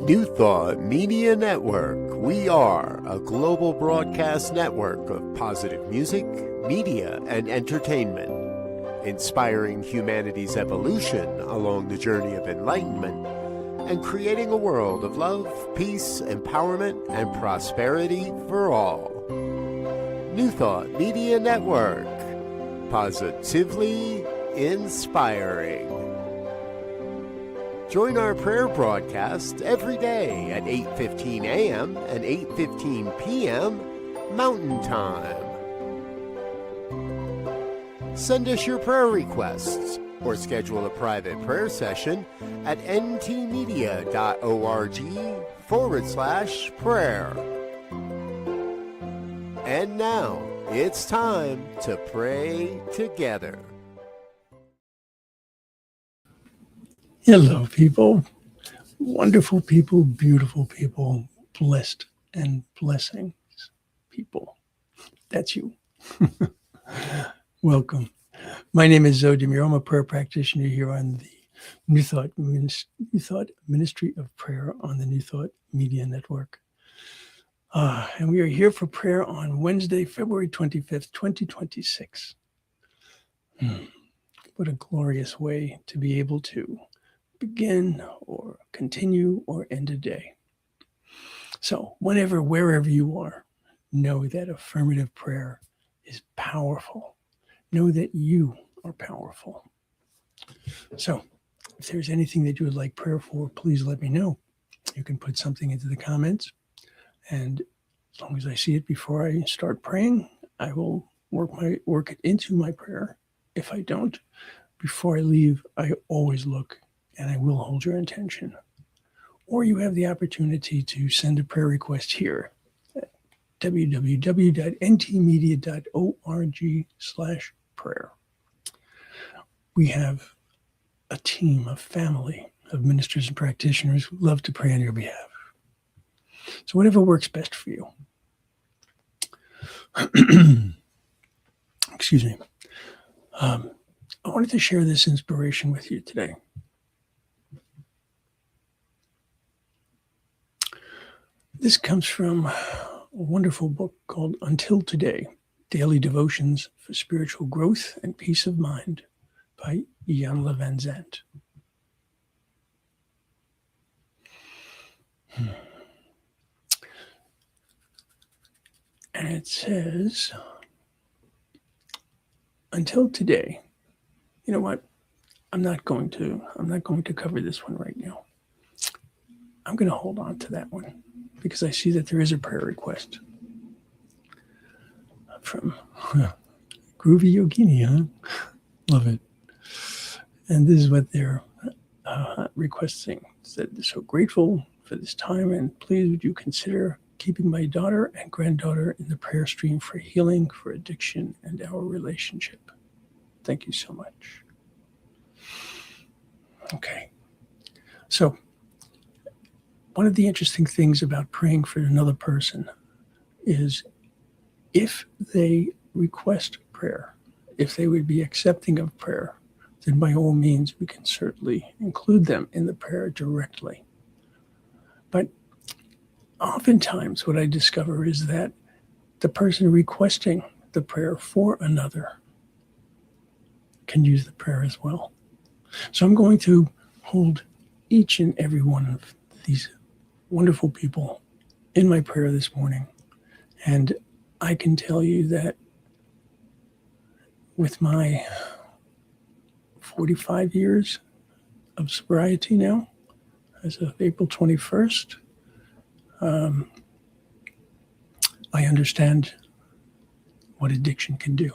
New Thought Media Network. We are a global broadcast network of positive music, media, and entertainment, inspiring humanity's evolution along the journey of enlightenment and creating a world of love, peace, empowerment, and prosperity for all. New Thought Media Network. Positively inspiring. Join our prayer broadcast every day at 8:15 a.m. and 8:15 p.m. Mountain Time. Send us your prayer requests or schedule a private prayer session at ntmedia.org/prayer. And now, it's time to pray together. Hello, people. Wonderful people, beautiful people, blessed and blessings people. That's you. Welcome. My name is Muro. I'm a prayer practitioner here on the New Thought Ministry of Prayer on the New Thought Media Network. And we are here for prayer on Wednesday, February 25th, 2026. What a glorious way to be able to begin or continue or end a day. So wherever you are, know that affirmative prayer is powerful. Know that you are powerful. So if there's anything that you would like prayer for, please let me know. You can put something into the comments, and as long as I see it before I start praying, I will work it into my prayer. If I don't, before I leave, I always look and I will hold your intention. Or you have the opportunity to send a prayer request here at www.ntmedia.org/prayer. We have a team, a family of ministers and practitioners who love to pray on your behalf. So whatever works best for you. Excuse me. I wanted to share this inspiration with you today. This comes from a wonderful book called Until Today, Daily Devotions for Spiritual Growth and Peace of Mind by Iyanla Vanzant. And it says, until today, you know what? I'm not going to cover this one right now. I'm going to hold on to that one because I see that there is a prayer request from Groovy Yogini, huh? Love it. And this is what they're requesting. It said, so grateful for this time, and please would you consider keeping my daughter and granddaughter in the prayer stream for healing, for addiction, and our relationship. Thank you so much. Okay. So one of the interesting things about praying for another person is if they request prayer, if they would be accepting of prayer, then by all means, we can certainly include them in the prayer directly. But oftentimes what I discover is that the person requesting the prayer for another can use the prayer as well. So I'm going to hold each and every one of these wonderful people in my prayer this morning. And I can tell you that with my 45 years of sobriety now, as of April 21st, I understand what addiction can do.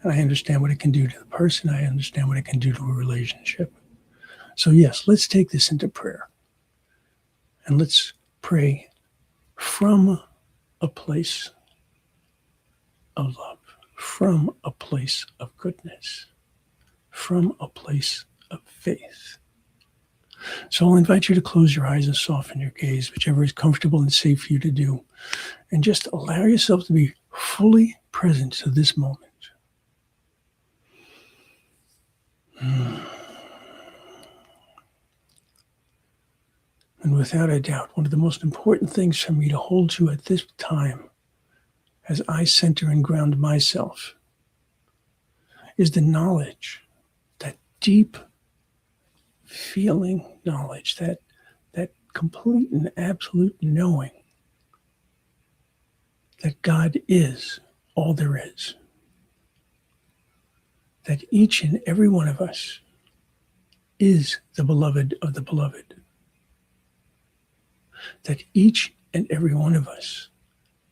And I understand what it can do to the person. I understand what it can do to a relationship. So yes, let's take this into prayer. And let's pray from a place of love, from a place of goodness, from a place of faith. So I'll invite you to close your eyes and soften your gaze, whichever is comfortable and safe for you to do. And just allow yourself to be fully present to this moment. And And without a doubt, one of the most important things for me to hold to at this time, as I center and ground myself, is the knowledge, that deep feeling knowledge, that complete and absolute knowing that God is all there is. That each and every one of us is the beloved of the beloved. That each and every one of us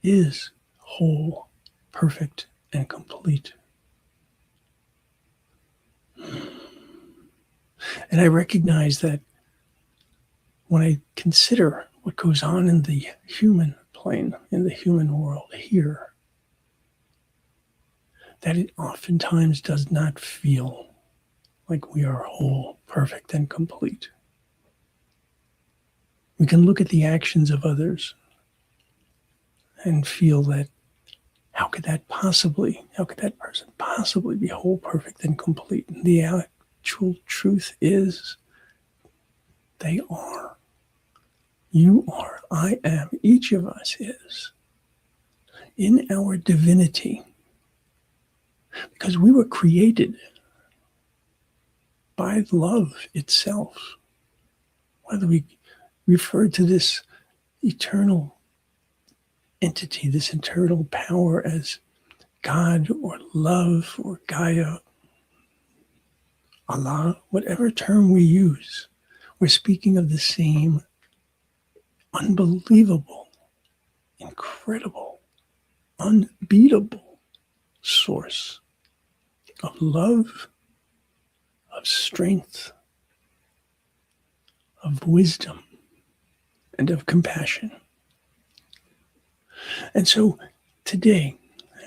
is whole, perfect, and complete. And I recognize that when I consider what goes on in the human plane, in the human world here, that it oftentimes does not feel like we are whole, perfect, and complete. We can look at the actions of others and feel that how could that person possibly be whole, perfect, and complete? And the actual truth is they are. You are. I am. Each of us is. In our divinity. Because we were created by love itself. Whether we refer to this eternal entity, this eternal power as God or love or Gaia, Allah, whatever term we use, we're speaking of the same unbelievable, incredible, unbeatable source of love, of strength, of wisdom, and of compassion. And so today,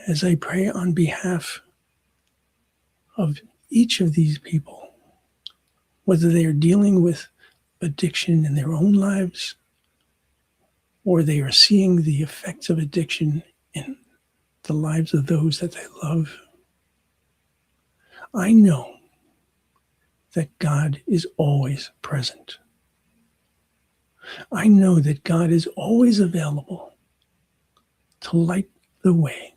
as I pray on behalf of each of these people, whether they are dealing with addiction in their own lives, or they are seeing the effects of addiction in the lives of those that they love, I know that God is always present. I know that God is always available to light the way,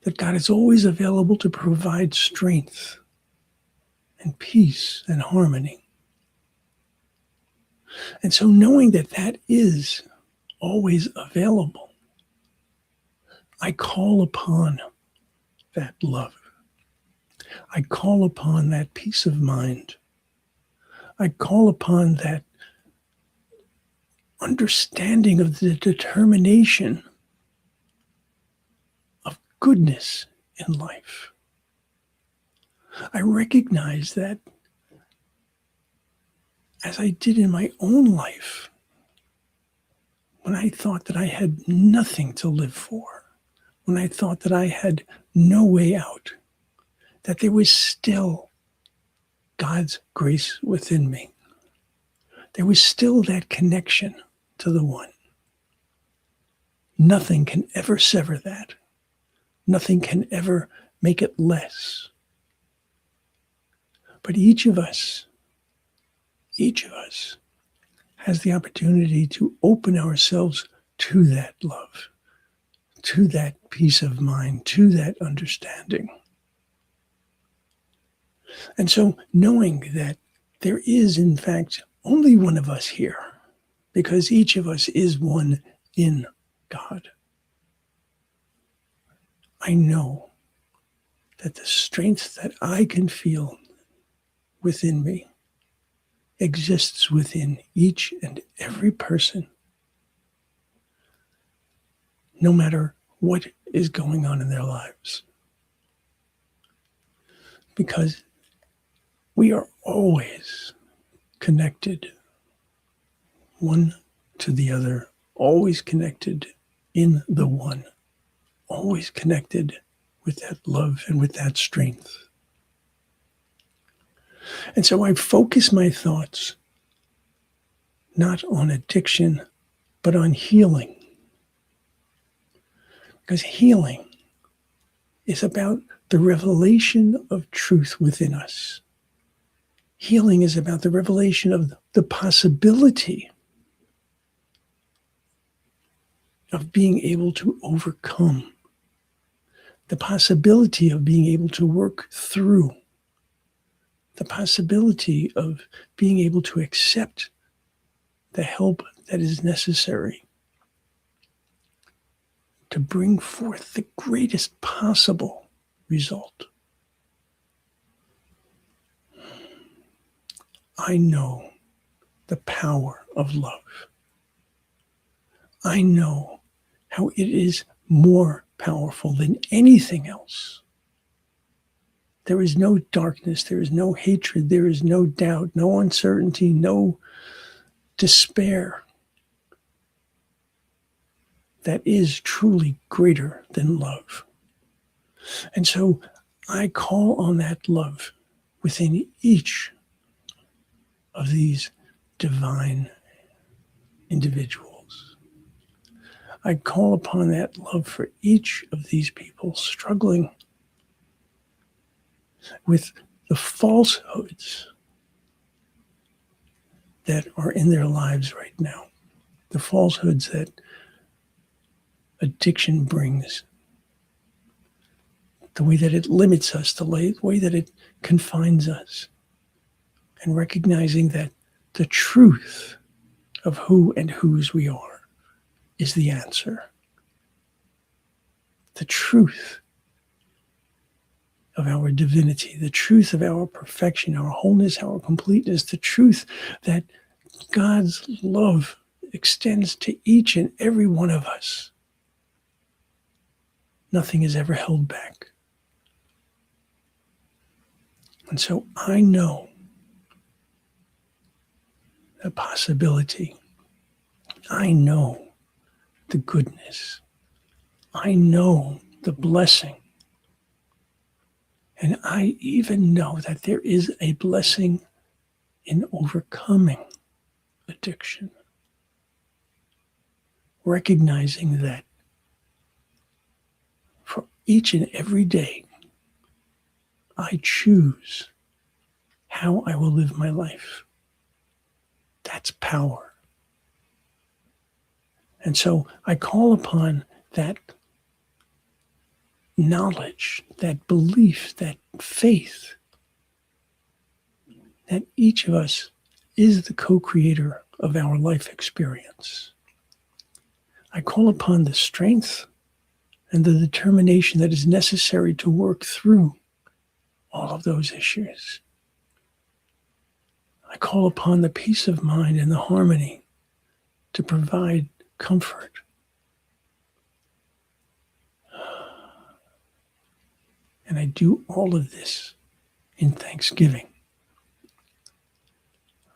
that God is always available to provide strength and peace and harmony. And so knowing that that is always available, I call upon that love. I call upon that peace of mind. I call upon that understanding of the determination of goodness in life. I recognize that as I did in my own life, when I thought that I had nothing to live for, when I thought that I had no way out, that there was still God's grace within me. There was still that connection to the One. Nothing can ever sever that. Nothing can ever make it less. But each of us has the opportunity to open ourselves to that love, to that peace of mind, to that understanding. And so knowing that there is, in fact, only one of us here, because each of us is one in God, I know that the strength that I can feel within me exists within each and every person, no matter what is going on in their lives. Because we are always connected one to the other, always connected in the One, always connected with that love and with that strength. And so I focus my thoughts not on addiction, but on healing. Because healing is about the revelation of truth within us. Healing is about the revelation of the possibility of being able to overcome, the possibility of being able to work through, the possibility of being able to accept the help that is necessary to bring forth the greatest possible result. I know the power of love. I know how it is more powerful than anything else. There is no darkness, there is no hatred, there is no doubt, no uncertainty, no despair that is truly greater than love. And so I call on that love within each of these divine individuals. I call upon that love for each of these people struggling with the falsehoods that are in their lives right now, the falsehoods that addiction brings, the way that it limits us, the way that it confines us, and recognizing that the truth of who and whose we are is the answer. The truth of our divinity, the truth of our perfection, our wholeness, our completeness, the truth that God's love extends to each and every one of us. Nothing is ever held back. And so I know the possibility. I know the goodness. I know the blessing. And I even know that there is a blessing in overcoming addiction. Recognizing that for each and every day, I choose how I will live my life. That's power. And so I call upon that knowledge, that belief, that faith that each of us is the co-creator of our life experience. I call upon the strength and the determination that is necessary to work through all of those issues. I call upon the peace of mind and the harmony to provide comfort. And I do all of this in thanksgiving.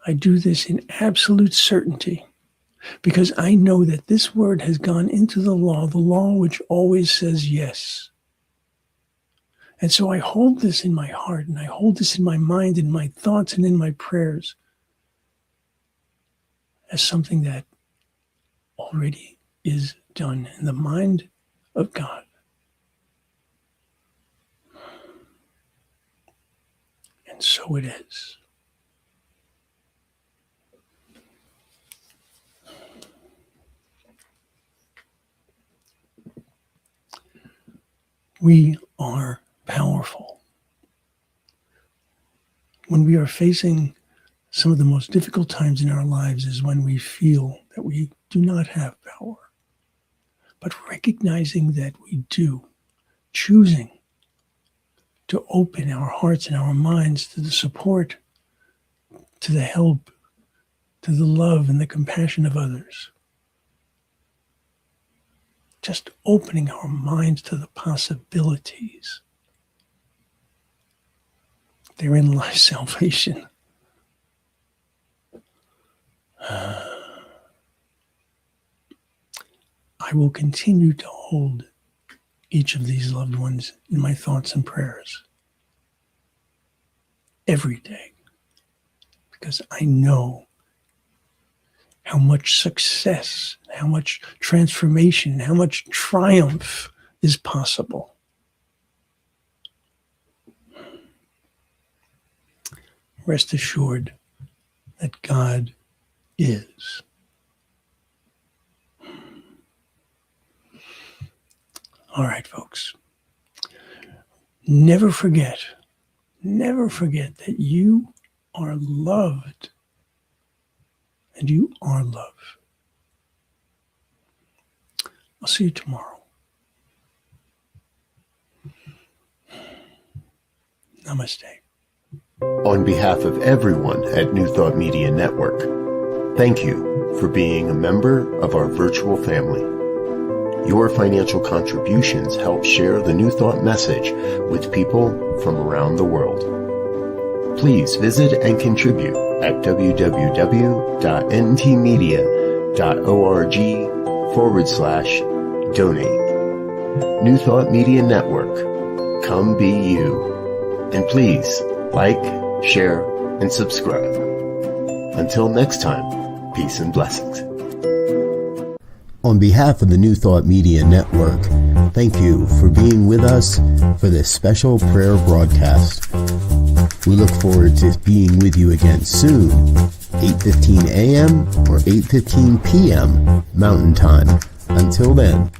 I do this in absolute certainty because I know that this word has gone into the law which always says yes. And so I hold this in my heart and I hold this in my mind, in my thoughts and in my prayers as something that already is done in the mind of God. And so it is. We are powerful. When we are facing some of the most difficult times in our lives is when we feel that we do not have power. But recognizing that we do, choosing to open our hearts and our minds to the support, to the help, to the love and the compassion of others. Just opening our minds to the possibilities. Therein lies salvation. I will continue to hold each of these loved ones in my thoughts and prayers every day because I know how much success, how much transformation, how much triumph is possible. Rest assured that God is. All right, folks. Never forget that you are loved and you are love. I'll see you tomorrow. Namaste. On behalf of everyone at New Thought Media Network, thank you for being a member of our virtual family. Your financial contributions help share the New Thought message with people from around the world. Please visit and contribute at www.ntmedia.org/donate. New Thought Media Network. Come be you. And please like, share, and subscribe. Until next time, peace and blessings. On behalf of the New Thought Media Network, thank you for being with us for this special prayer broadcast. We look forward to being with you again soon, 8:15 a.m. or 8:15 p.m. Mountain Time. Until then.